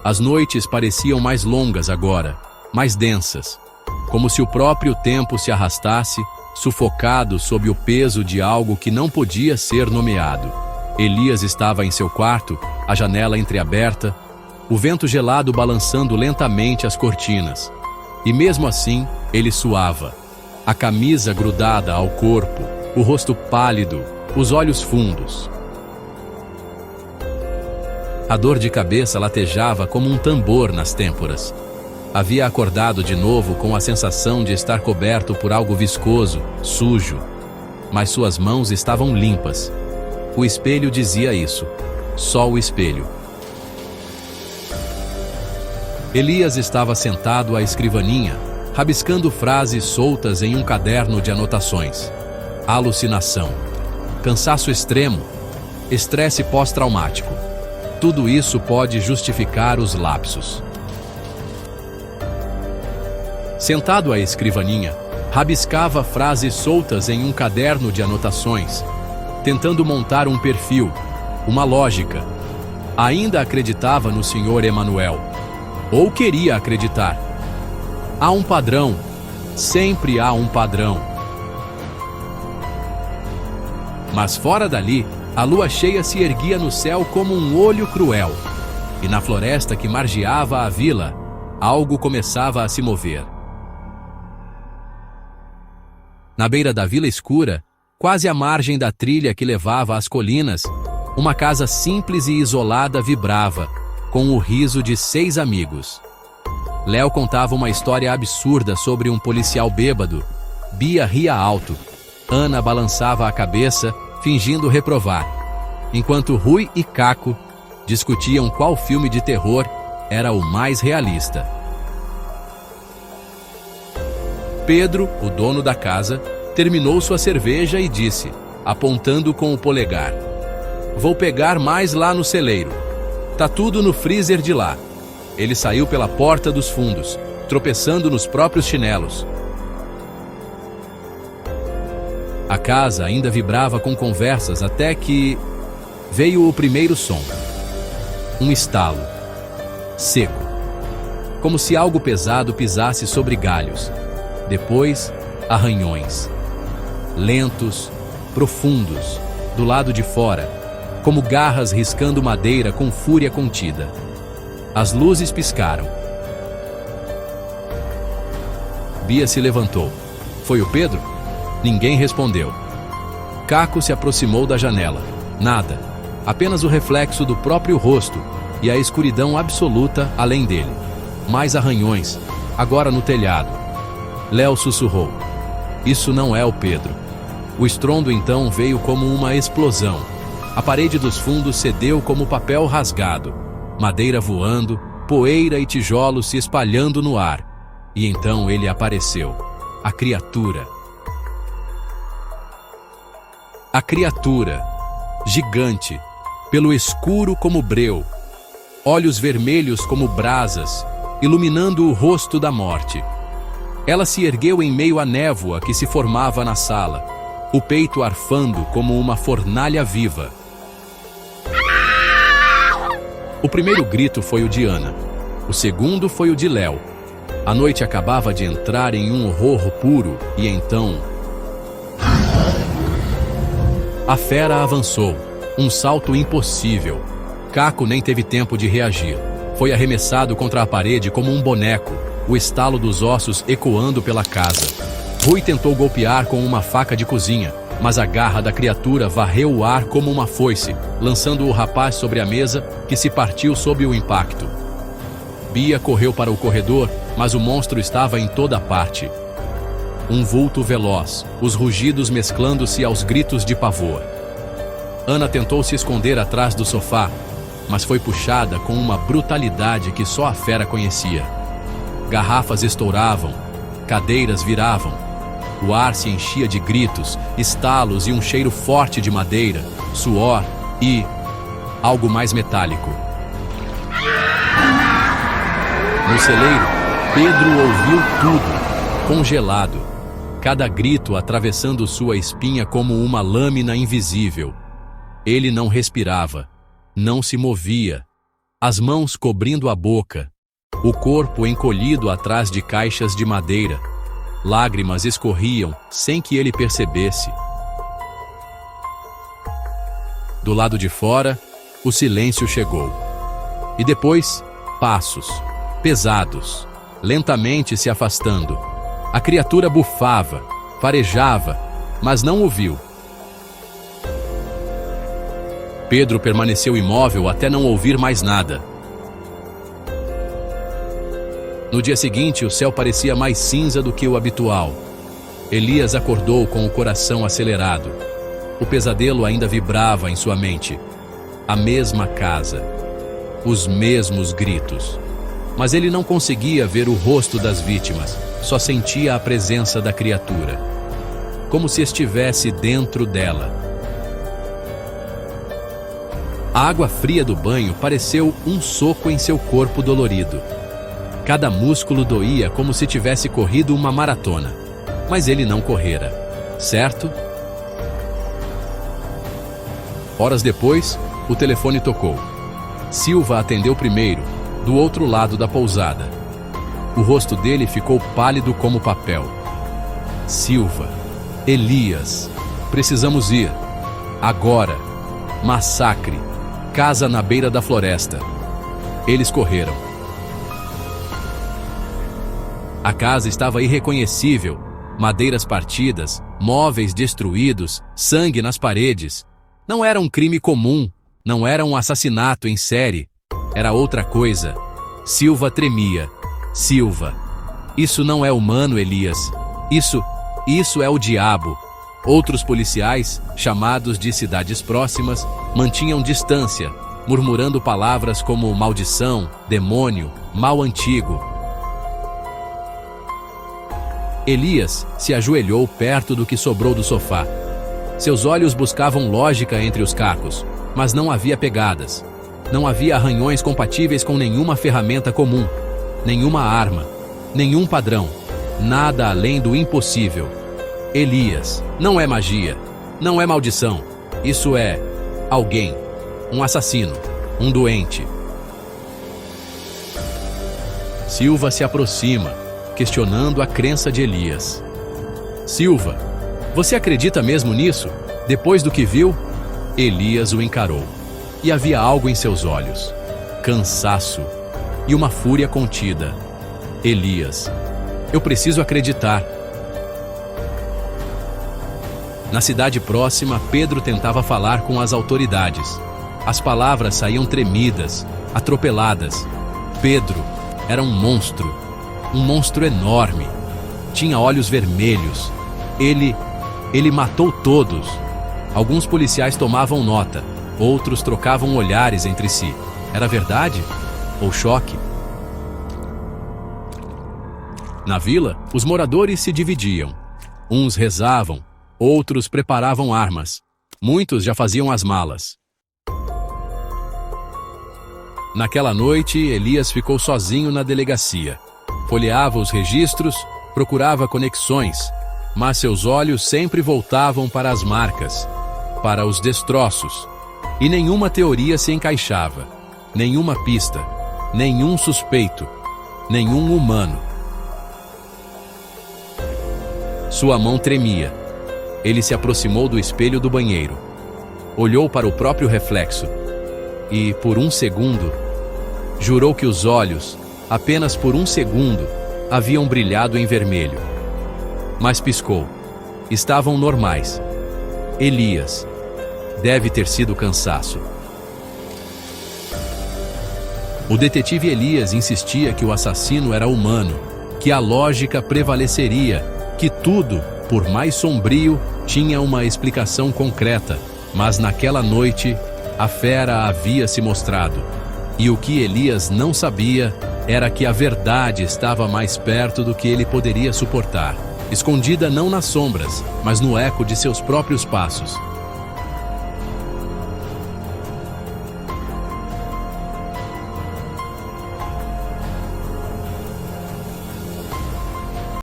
As noites pareciam mais longas agora, mais densas, como se o próprio tempo se arrastasse, sufocado sob o peso de algo que não podia ser nomeado. Elias estava em seu quarto, a janela entreaberta, o vento gelado balançando lentamente as cortinas. E mesmo assim, ele suava. A camisa grudada ao corpo, o rosto pálido, os olhos fundos. A dor de cabeça latejava como um tambor nas têmporas. Havia acordado de novo com a sensação de estar coberto por algo viscoso, sujo. Mas suas mãos estavam limpas. O espelho dizia isso. Só o espelho. Elias estava sentado à escrivaninha, rabiscando frases soltas em um caderno de anotações. Alucinação. Cansaço extremo. Estresse pós-traumático. Tudo isso pode justificar os lapsos. Sentado à escrivaninha, rabiscava frases soltas em um caderno de anotações, tentando montar um perfil, uma lógica. Ainda acreditava no Sr. Emanuel. Ou queria acreditar. Há um padrão. Sempre há um padrão. Mas fora dali, a lua cheia se erguia no céu como um olho cruel. E na floresta que margeava a vila, algo começava a se mover. Na beira da vila escura, quase à margem da trilha que levava às colinas, uma casa simples e isolada vibrava, com o riso de 6 amigos. Léo contava uma história absurda sobre um policial bêbado. Bia ria alto. Ana balançava a cabeça, fingindo reprovar, enquanto Rui e Caco discutiam qual filme de terror era o mais realista. Pedro, o dono da casa, terminou sua cerveja e disse, apontando com o polegar: "Vou pegar mais lá no celeiro. Tá tudo no freezer de lá." Ele saiu pela porta dos fundos, tropeçando nos próprios chinelos. A casa ainda vibrava com conversas até que veio o primeiro som. Um estalo. Seco. Como se algo pesado pisasse sobre galhos. Depois, arranhões. Lentos, profundos, do lado de fora, como garras riscando madeira com fúria contida. As luzes piscaram. Bia se levantou. Foi o Pedro? Ninguém respondeu. Caco se aproximou da janela. Nada. Apenas o reflexo do próprio rosto e a escuridão absoluta além dele. Mais arranhões, agora no telhado. Léo sussurrou: "Isso não é o Pedro." O estrondo então veio como uma explosão. A parede dos fundos cedeu como papel rasgado. Madeira voando, poeira e tijolos se espalhando no ar. E então ele apareceu. A criatura. A criatura, gigante, pelo escuro como breu, olhos vermelhos como brasas, iluminando o rosto da morte. Ela se ergueu em meio à névoa que se formava na sala, o peito arfando como uma fornalha viva. O primeiro grito foi o de Ana, o segundo foi o de Léo. A noite acabava de entrar em um horror puro e então... A fera avançou, um salto impossível. Caco nem teve tempo de reagir. Foi arremessado contra a parede como um boneco, o estalo dos ossos ecoando pela casa. Rui tentou golpear com uma faca de cozinha, mas a garra da criatura varreu o ar como uma foice, lançando o rapaz sobre a mesa, que se partiu sob o impacto. Bia correu para o corredor, mas o monstro estava em toda parte. Um vulto veloz, os rugidos mesclando-se aos gritos de pavor. Ana tentou se esconder atrás do sofá, mas foi puxada com uma brutalidade que só a fera conhecia. Garrafas estouravam, cadeiras viravam. O ar se enchia de gritos, estalos e um cheiro forte de madeira, suor e... algo mais metálico. No celeiro, Pedro ouviu tudo, congelado. cada grito atravessando sua espinha como uma lâmina invisível. Ele não respirava, não se movia, as mãos cobrindo a boca, o corpo encolhido atrás de caixas de madeira. Lágrimas escorriam sem que ele percebesse. Do lado de fora, o silêncio chegou. E depois, passos, pesados, lentamente se afastando. A criatura bufava, farejava, mas não o viu. Pedro permaneceu imóvel até não ouvir mais nada. No dia seguinte, o céu parecia mais cinza do que o habitual. Elias acordou com o coração acelerado. O pesadelo ainda vibrava em sua mente. A mesma casa, os mesmos gritos. Mas ele não conseguia ver o rosto das vítimas, só sentia a presença da criatura, como se estivesse dentro dela. A água fria do banho pareceu um soco em seu corpo dolorido. Cada músculo doía como se tivesse corrido uma maratona. Mas ele não correra, certo? Horas depois, o telefone tocou. Silva atendeu primeiro, do outro lado da pousada. O rosto dele ficou pálido como papel. Silva, Elias, precisamos ir. Agora. Massacre. Casa na beira da floresta. Eles correram. A casa estava irreconhecível. Madeiras partidas, móveis destruídos, sangue nas paredes. Não era um crime comum, não era um assassinato em série. Era outra coisa. Silva tremia. Silva. Isso não é humano, Elias. Isso é o diabo. Outros policiais, chamados de cidades próximas, mantinham distância, murmurando palavras como maldição, demônio, mal antigo. Elias se ajoelhou perto do que sobrou do sofá. Seus olhos buscavam lógica entre os cacos, mas não havia pegadas. Não havia arranhões compatíveis com nenhuma ferramenta comum, nenhuma arma, nenhum padrão, nada além do impossível. Elias, não é magia, não é maldição. Isso é alguém, um assassino, um doente. Silva se aproxima, questionando a crença de Elias. Silva, você acredita mesmo nisso? Depois do que viu? Elias o encarou. E havia algo em seus olhos. Cansaço e uma fúria contida. Elias, eu preciso acreditar. Na cidade próxima, Pedro tentava falar com as autoridades. As palavras saíam tremidas, atropeladas. Pedro era um monstro enorme. Tinha olhos vermelhos. Ele matou todos. Alguns policiais tomavam nota, outros trocavam olhares entre si. Era verdade? Ou choque? Na vila, os moradores se dividiam. Uns rezavam, outros preparavam armas. Muitos já faziam as malas. Naquela noite, Elias ficou sozinho na delegacia. Folheava os registros, procurava conexões, mas seus olhos sempre voltavam para as marcas, para os destroços. E nenhuma teoria se encaixava, nenhuma pista, nenhum suspeito, nenhum humano. Sua mão tremia. Ele se aproximou do espelho do banheiro. Olhou para o próprio reflexo e, por um segundo, jurou que os olhos, apenas por um segundo, haviam brilhado em vermelho. Mas piscou. Estavam normais. Elias. Deve ter sido cansaço. O detetive Elias insistia que o assassino era humano, que a lógica prevaleceria, que tudo, por mais sombrio, tinha uma explicação concreta. Mas naquela noite, a fera havia se mostrado. E o que Elias não sabia era que a verdade estava mais perto do que ele poderia suportar, escondida não nas sombras, mas no eco de seus próprios passos.